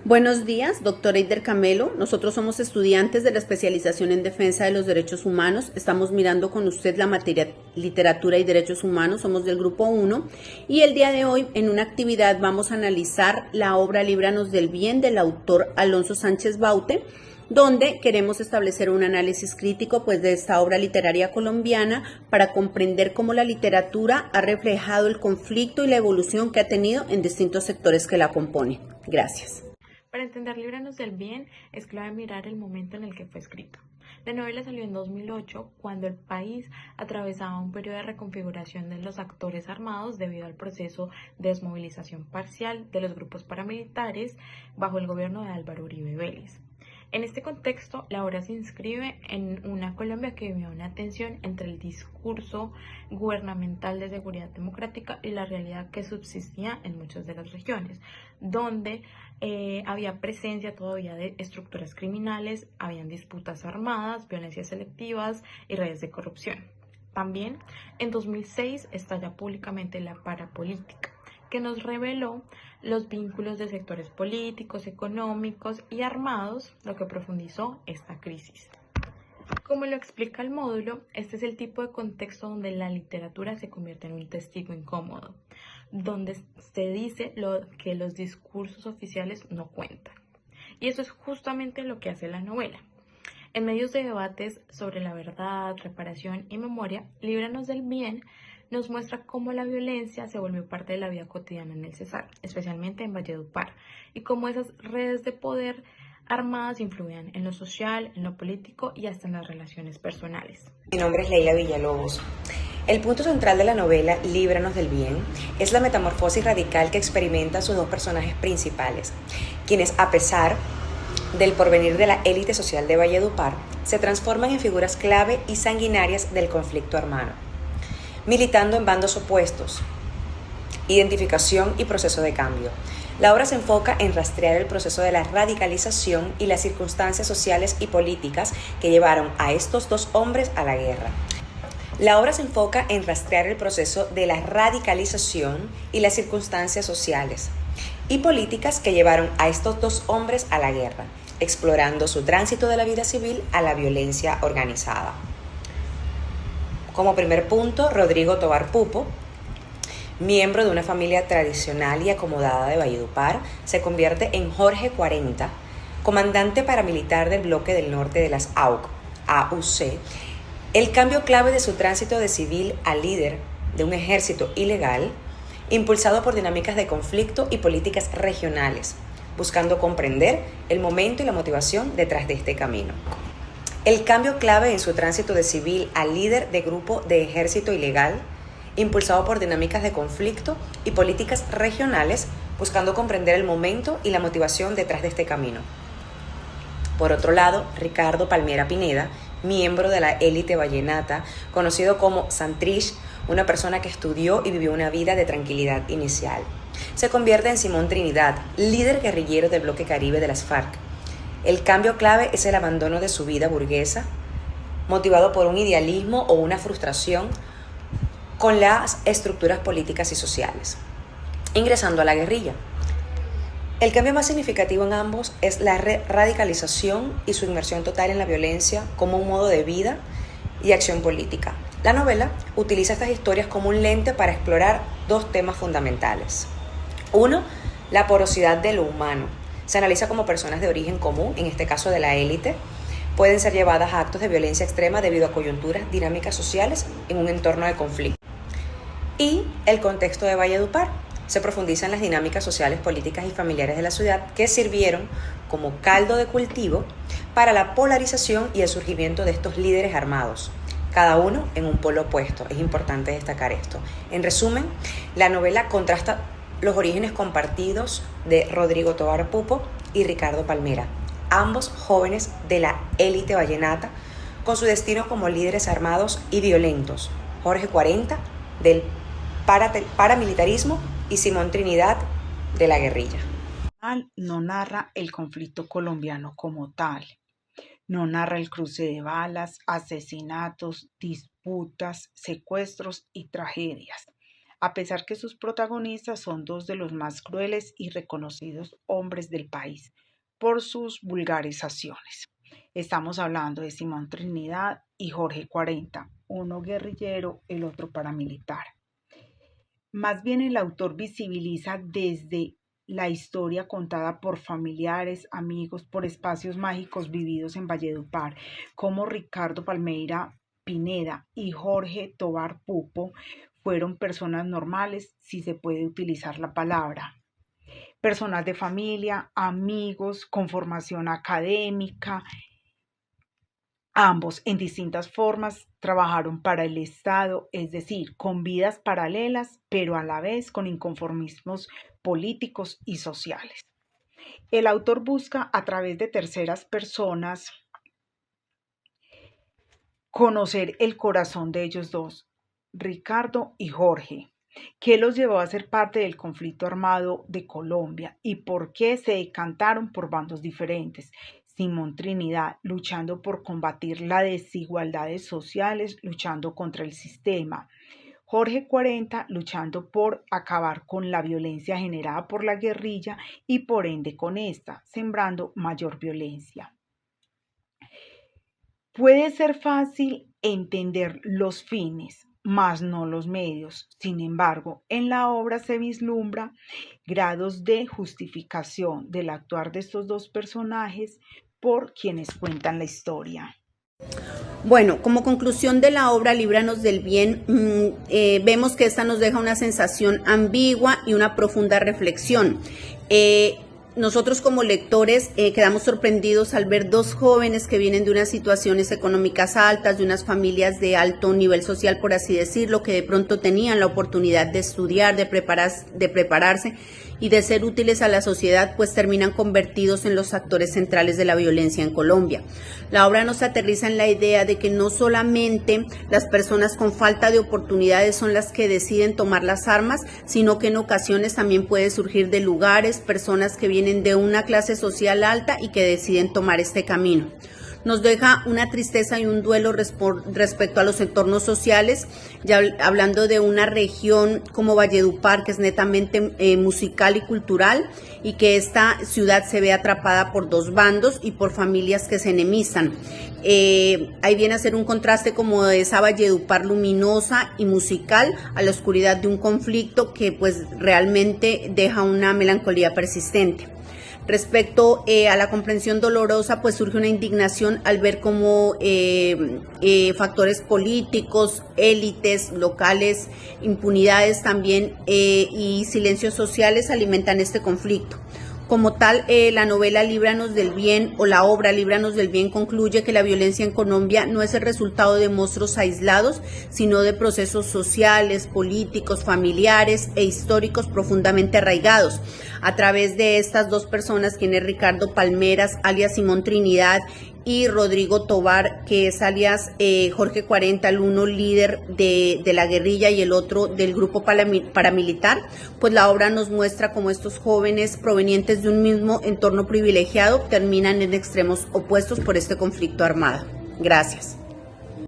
Buenos días, doctora Eider Camelo. Nosotros somos estudiantes de la especialización en defensa de los derechos humanos. Estamos mirando con usted la materia literatura y derechos humanos. Somos del grupo 1 y el día de hoy en una actividad vamos a analizar la obra Líbranos del Bien del autor Alonso Sánchez Baute, donde queremos establecer un análisis crítico de esta obra literaria colombiana para comprender cómo la literatura ha reflejado el conflicto y la evolución que ha tenido en distintos sectores que la componen. Gracias. Para entender Líbranos del Bien, es clave mirar el momento en el que fue escrito. La novela salió en 2008, cuando el país atravesaba un periodo de reconfiguración de los actores armados debido al proceso de desmovilización parcial de los grupos paramilitares bajo el gobierno de Álvaro Uribe Vélez. En este contexto, la obra se inscribe en una Colombia que vivió una tensión entre el discurso gubernamental de seguridad democrática y la realidad que subsistía en muchas de las regiones, donde había presencia todavía de estructuras criminales, habían disputas armadas, violencias selectivas y redes de corrupción. También en 2006 estalla públicamente la parapolítica, que nos reveló los vínculos de sectores políticos, económicos y armados, lo que profundizó esta crisis. Como lo explica el módulo, este es el tipo de contexto donde la literatura se convierte en un testigo incómodo, donde se dice que los discursos oficiales no cuentan. Y eso es justamente lo que hace la novela. En medios de debates sobre la verdad, reparación y memoria, Líbranos del Bien nos muestra cómo la violencia se volvió parte de la vida cotidiana en el Cesar, especialmente en Valledupar, y cómo esas redes de poder armadas influían en lo social, en lo político y hasta en las relaciones personales. Mi nombre es Leila Villalobos. El punto central de la novela Líbranos del Bien es la metamorfosis radical que experimentan sus dos personajes principales, quienes a pesar del porvenir de la élite social de Valledupar, se transforman en figuras clave y sanguinarias del conflicto armado, militando en bandos opuestos, identificación y proceso de cambio. La obra se enfoca en rastrear el proceso de la radicalización y las circunstancias sociales y políticas que llevaron a estos dos hombres a la guerra. La obra se enfoca en rastrear el proceso de la radicalización y las circunstancias sociales y políticas que llevaron a estos dos hombres a la guerra, explorando su tránsito de la vida civil a la violencia organizada. Como primer punto, Rodrigo Tobar Pupo, miembro de una familia tradicional y acomodada de Valledupar, se convierte en Jorge 40, comandante paramilitar del bloque del norte de las AUC, el cambio clave de su tránsito de civil a líder de un ejército ilegal, impulsado por dinámicas de conflicto y políticas regionales, buscando comprender el momento y la motivación detrás de este camino. El cambio clave en su tránsito de civil a líder de grupo de ejército ilegal, impulsado por dinámicas de conflicto y políticas regionales, buscando comprender el momento y la motivación detrás de este camino. Por otro lado, Ricardo Palmera Pineda, miembro de la élite vallenata, conocido como Santrich, una persona que estudió y vivió una vida de tranquilidad inicial. Se convierte en Simón Trinidad, líder guerrillero del bloque Caribe de las FARC. El cambio clave es el abandono de su vida burguesa, motivado por un idealismo o una frustración con las estructuras políticas y sociales, ingresando a la guerrilla. El cambio más significativo en ambos es la radicalización y su inmersión total en la violencia como un modo de vida y acción política. La novela utiliza estas historias como un lente para explorar dos temas fundamentales. Uno, la porosidad de lo humano. Se analiza cómo personas de origen común, en este caso de la élite, pueden ser llevadas a actos de violencia extrema debido a coyunturas dinámicas sociales en un entorno de conflicto. Y el contexto de Valledupar. Se profundiza en las dinámicas sociales, políticas y familiares de la ciudad que sirvieron como caldo de cultivo para la polarización y el surgimiento de estos líderes armados, cada uno en un polo opuesto. Es importante destacar esto. En resumen, la novela contrasta los orígenes compartidos de Rodrigo Tobar Pupo y Ricardo Palmera, ambos jóvenes de la élite vallenata, con su destino como líderes armados y violentos. Jorge 40, del paramilitarismo, y Simón Trinidad, de la guerrilla. No narra el conflicto colombiano como tal, no narra el cruce de balas, asesinatos, disputas, secuestros y tragedias. a pesar que sus protagonistas son dos de los más crueles y reconocidos hombres del país por sus vulgarizaciones. Estamos hablando de Simón Trinidad y Jorge 40, uno guerrillero, el otro paramilitar. Más bien el autor visibiliza desde la historia contada por familiares, amigos, por espacios mágicos vividos en Valledupar, como Ricardo Palmeira Pineda y Jorge Tobar Pupo fueron personas normales, si se puede utilizar la palabra. Personas de familia, amigos, con formación académica. Ambos, en distintas formas, trabajaron para el Estado, es decir, con vidas paralelas, pero a la vez con inconformismos políticos y sociales. El autor busca, a través de terceras personas, conocer el corazón de ellos dos, Ricardo y Jorge. ¿Qué los llevó a ser parte del conflicto armado de Colombia y por qué se decantaron por bandos diferentes? Simón Trinidad, luchando por combatir las desigualdades sociales, luchando contra el sistema. Jorge 40, luchando por acabar con la violencia generada por la guerrilla y por ende con esta, sembrando mayor violencia. Puede ser fácil entender los fines, mas no los medios. Sin embargo, en la obra se vislumbra grados de justificación del actuar de estos dos personajes por quienes cuentan la historia. Bueno, como conclusión de la obra Líbranos del Bien, vemos que esta nos deja una sensación ambigua y una profunda reflexión. Nosotros como lectores quedamos sorprendidos al ver dos jóvenes que vienen de unas situaciones económicas altas, de unas familias de alto nivel social, por así decirlo, que de pronto tenían la oportunidad de estudiar, de prepararse y de ser útiles a la sociedad, pues terminan convertidos en los actores centrales de la violencia en Colombia. La obra nos aterriza en la idea de que no solamente las personas con falta de oportunidades son las que deciden tomar las armas, sino que en ocasiones también puede surgir de lugares, personas que vienen de una clase social alta y que deciden tomar este camino. Nos deja una tristeza y un duelo respecto a los entornos sociales, ya hablando de una región como Valledupar, que es netamente musical y cultural, y que esta ciudad se ve atrapada por dos bandos y por familias que se enemistan. Ahí viene a ser un contraste como de esa Valledupar luminosa y musical a la oscuridad de un conflicto que pues realmente deja una melancolía persistente. Respecto a la comprensión dolorosa, pues surge una indignación al ver cómo factores políticos, élites locales, impunidades también y silencios sociales alimentan este conflicto. Como tal, la novela Líbranos del Bien o la obra Líbranos del Bien concluye que la violencia en Colombia no es el resultado de monstruos aislados, sino de procesos sociales, políticos, familiares e históricos profundamente arraigados. A través de estas dos personas, quien es Ricardo Palmeras, alias Simón Trinidad, y Rodrigo Tobar, que es alias Jorge 40, el uno líder de la guerrilla y el otro del grupo paramilitar, pues la obra nos muestra cómo estos jóvenes provenientes de un mismo entorno privilegiado terminan en extremos opuestos por este conflicto armado. Gracias.